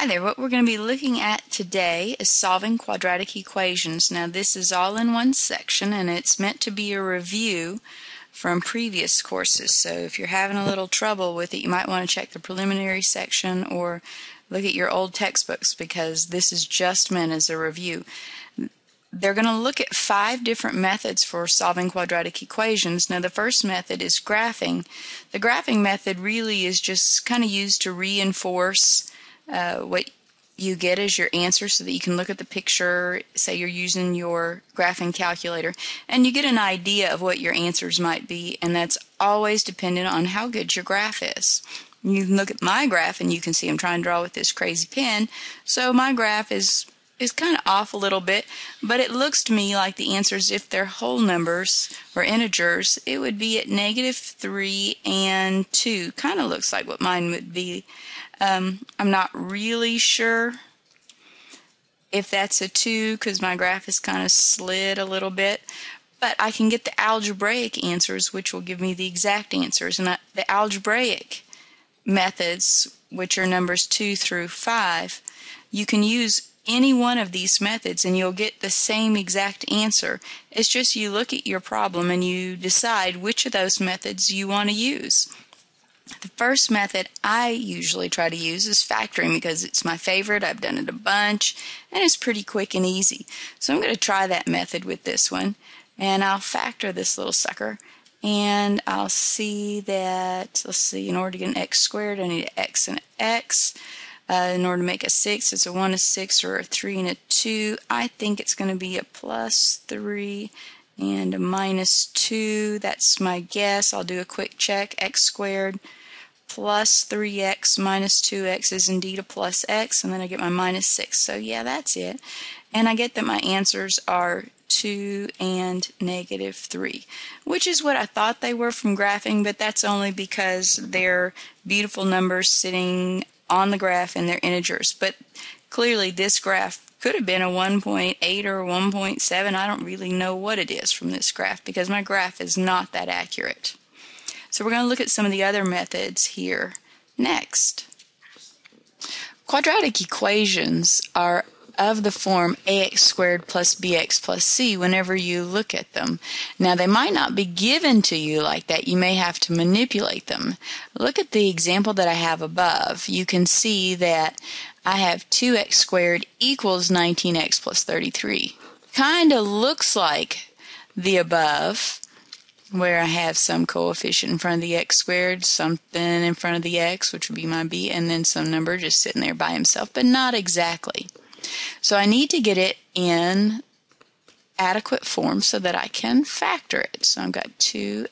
Hi there, what we're going to be looking at today is solving quadratic equations. Now this is all in one section and it's meant to be a review from previous courses. So if you're having a little trouble with it, you might want to check the preliminary section or look at your old textbooks because this is just meant as a review. They're going to look at 5 different methods for solving quadratic equations. Now the first method is graphing. The graphing method really is just kind of used to reinforce what you get as your answer so that you can look at the picture, say you're using your graphing calculator, and you get an idea of what your answers might be, and that's always dependent on how good your graph is. You can look at my graph and you can see I'm trying to draw with this crazy pen, so my graph is kind of off a little bit, but it looks to me like the answers, if they're whole numbers or integers, it would be at -3 and 2. Kind of looks like what mine would be. I'm not really sure if that's a 2 because my graph is kind of slid a little bit, but I can get the algebraic answers, which will give me the exact answers. And the algebraic methods, which are numbers 2 through 5, you can use any one of these methods and you'll get the same exact answer. It's just you look at your problem and you decide which of those methods you want to use. The first method I usually try to use is factoring because it's my favorite. I've done it a bunch and it's pretty quick and easy. So I'm going to try that method with this one, and I'll factor this little sucker, and I'll see that, let's see, in order to get an x squared I need an x and an x. In order to make a 6, it's a 1, a 6, or a 3 and a 2. I think it's going to be a +3 and a -2. That's my guess. I'll do a quick check. X squared plus 3x minus 2x is indeed a plus x, and then I get my -6. So yeah, that's it. And I get that my answers are 2 and -3, which is what I thought they were from graphing, but that's only because they're beautiful numbers sitting on the graph and they're integers. But clearly this graph could have been a 1.8 or 1.7. I don't really know what it is from this graph because my graph is not that accurate. So we're going to look at some of the other methods here next. Quadratic equations are of the form ax squared plus bx plus c whenever you look at them. Now they might not be given to you like that. You may have to manipulate them. Look at the example that I have above. You can see that I have 2x squared equals 19x plus 33. Kind of looks like the above, where I have some coefficient in front of the x squared, something in front of the x, which would be my b, and then some number just sitting there by himself, but not exactly. So I need to get it in adequate form so that I can factor it. So I've got 2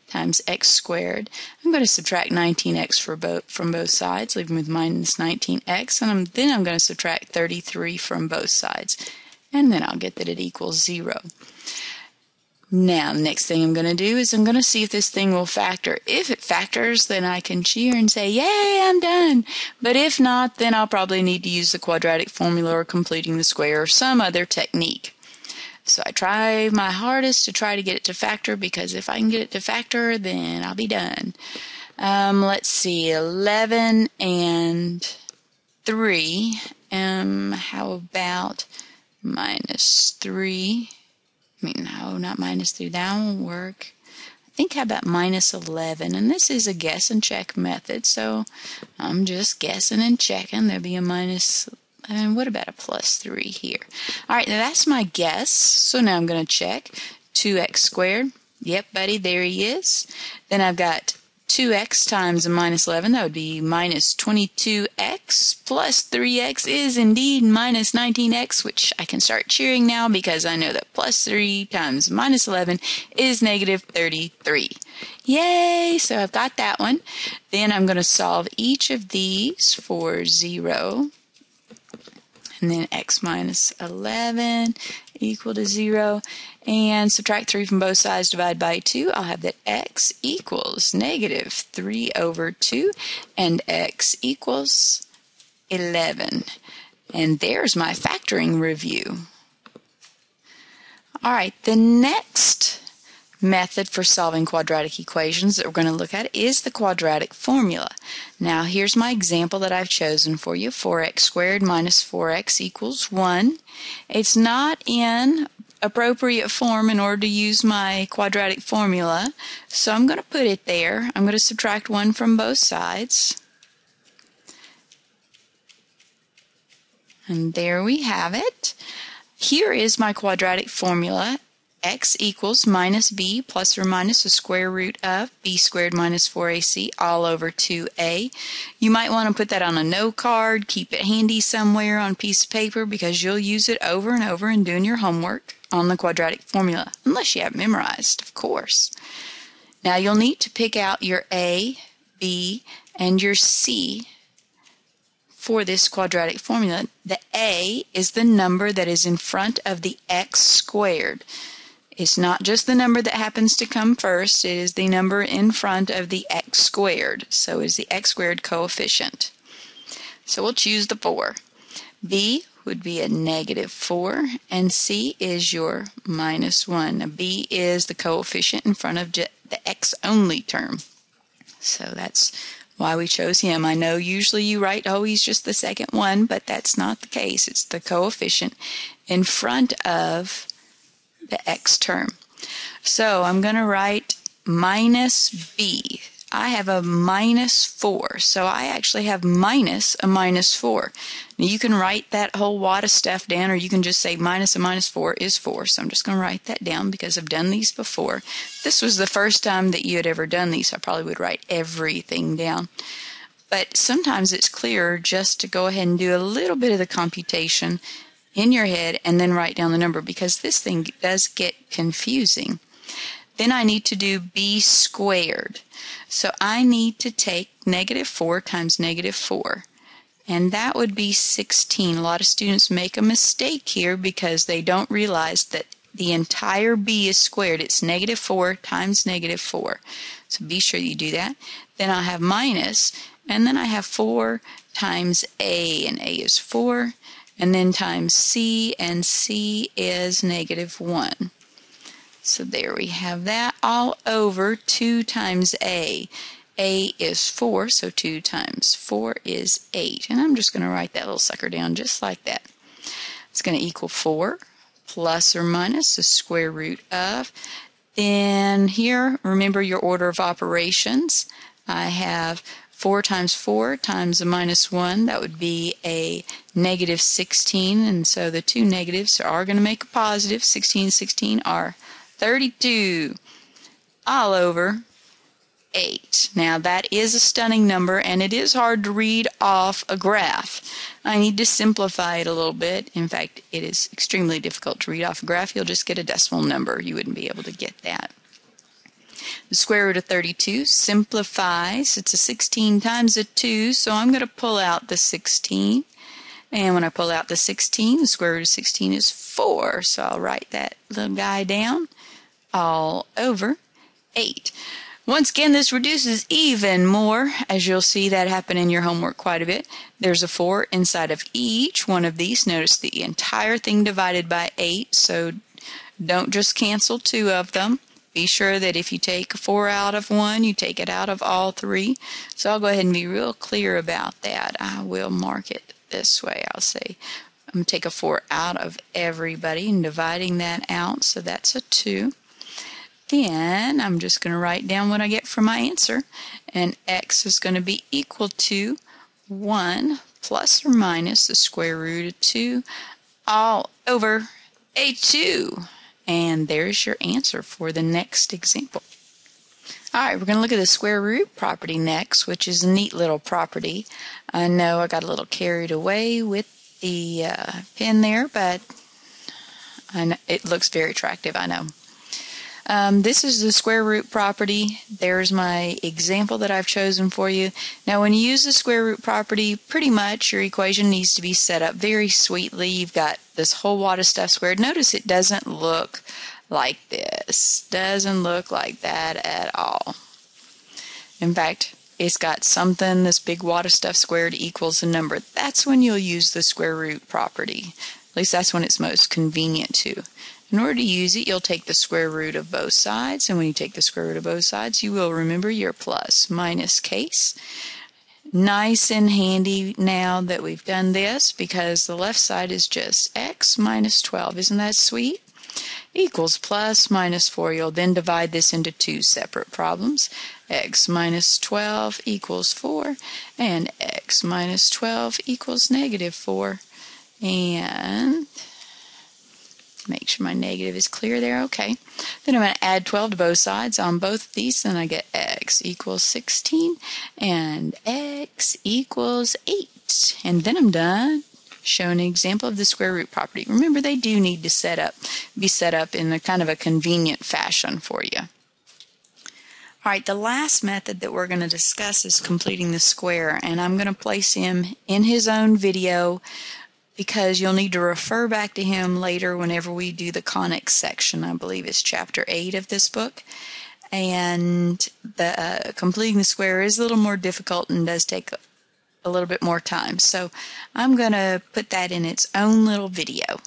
times x squared. I'm going to subtract 19x from both sides, leaving with -19x, and then I'm going to subtract 33 from both sides, and then I'll get that it equals 0. Now, the next thing I'm going to do is I'm going to see if this thing will factor. If it factors, then I can cheer and say, yay, I'm done. But if not, then I'll probably need to use the quadratic formula or completing the square or some other technique. So I try my hardest to try to get it to factor, because if I can get it to factor, then I'll be done. Let's see, 11 and 3. How about -3? No, not -3. That won't work. I think how about -11? And this is a guess and check method, so I'm just guessing and checking. There'll be a -11. What about a +3 here? All right, now that's my guess. So now I'm going to check. 2x squared. Yep, buddy, there he is. Then I've got 2x times a -11, that would be -22x, plus 3x is indeed -19x, which I can start cheering now because I know that +3 times -11 is -33. Yay! So I've got that one. Then I'm going to solve each of these for 0. And then x minus 11 equal to 0. And subtract 3 from both sides, divide by 2. I'll have that x equals -3/2, and x equals 11. And there's my factoring review. All right, the next method for solving quadratic equations that we're going to look at is the quadratic formula. Now here's my example that I've chosen for you. 4x squared minus 4x equals 1. It's not in appropriate form in order to use my quadratic formula, so I'm going to put it there. I'm going to subtract 1 from both sides. And there we have it. Here is my quadratic formula. X equals minus b plus or minus the square root of b squared minus 4ac all over 2a. You might want to put that on a note card, keep it handy somewhere on a piece of paper because you'll use it over and over in doing your homework on the quadratic formula, unless you have it memorized, of course. Now you'll need to pick out your a, b, and your c for this quadratic formula. The a is the number that is in front of the x squared. It's not just the number that happens to come first, it is the number in front of the x squared. So is the x squared coefficient. So we'll choose the 4. B would be a negative 4, and C is your minus 1. Now B is the coefficient in front of the x only term. So that's why we chose him. I know usually you write, oh, he's just the second one, but that's not the case. It's the coefficient in front of the x term. So I'm going to write minus b. I have a minus 4, so I actually have minus a minus 4. Now you can write that whole wad of stuff down, or you can just say minus a minus 4 is 4. So I'm just going to write that down because I've done these before. If this was the first time that you had ever done these, I probably would write everything down. But sometimes it's clearer just to go ahead and do a little bit of the computation in your head and then write down the number, because this thing does get confusing. Then I need to do b squared. So I need to take negative 4 times negative 4, and that would be 16. A lot of students make a mistake here because they don't realize that the entire b is squared. It's negative 4 times negative 4. So be sure you do that. Then I have minus, and then I have 4 times a, and a is 4. And then times c, and c is negative 1. So there we have that, all over 2 times a. A is 4, so 2 times 4 is 8. And I'm just going to write that little sucker down just like that. It's going to equal 4 plus or minus the square root of. Then here, remember your order of operations. I have 4 times 4 times a minus 1, that would be a negative 16, and so the two negatives are going to make a positive. 16, 16 are 32, all over 8. Now that is a stunning number, and it is hard to read off a graph. I need to simplify it a little bit. In fact, it is extremely difficult to read off a graph. You'll just get a decimal number. You wouldn't be able to get that. The square root of 32 simplifies. It's a 16 times a 2, so I'm going to pull out the 16. And when I pull out the 16, the square root of 16 is 4. So I'll write that little guy down, all over 8. Once again, this reduces even more, as you'll see that happen in your homework quite a bit. There's a 4 inside of each one of these. Notice the entire thing divided by 8, so don't just cancel 2 of them. Be sure that if you take a 4 out of one, you take it out of all 3. So I'll go ahead and be real clear about that. I will mark it this way. I'll say I'm going to take a 4 out of everybody and dividing that out. So that's a 2. Then I'm just going to write down what I get for my answer. And x is going to be equal to 1 plus or minus the square root of 2 all over a 2. And there's your answer for the next example. Alright, we're going to look at the square root property next, which is a neat little property. I know I got a little carried away with the pen there, but I know it looks very attractive, I know. This is the square root property. There's my example that I've chosen for you. Now when you use the square root property, pretty much your equation needs to be set up very sweetly. You've got this whole wad of stuff squared. Notice it doesn't look like this. Doesn't look like that at all. In fact, it's got something, this big wad of stuff squared equals a number. That's when you'll use the square root property. least that's when it's most convenient to. In order to use it, you'll take the square root of both sides, and when you take the square root of both sides, you will remember your plus minus case. Nice and handy now that we've done this, because the left side is just x minus 12. Isn't that sweet? Equals plus minus 4. You'll then divide this into two separate problems. X minus 12 equals 4, and x minus 12 equals negative 4. And make sure my negative is clear there. Okay. Then I'm going to add 12 to both sides on both of these, and I get x equals 16 and x equals 8. And then I'm done. Show an example of the square root property. Remember, they do need to be set up in a kind of a convenient fashion for you. All right, the last method that we're going to discuss is completing the square, and I'm going to place him in his own video because you'll need to refer back to him later whenever we do the conics section. I believe it's chapter 8 of this book. And the completing the square is a little more difficult and does take a little bit more time. So I'm going to put that in its own little video.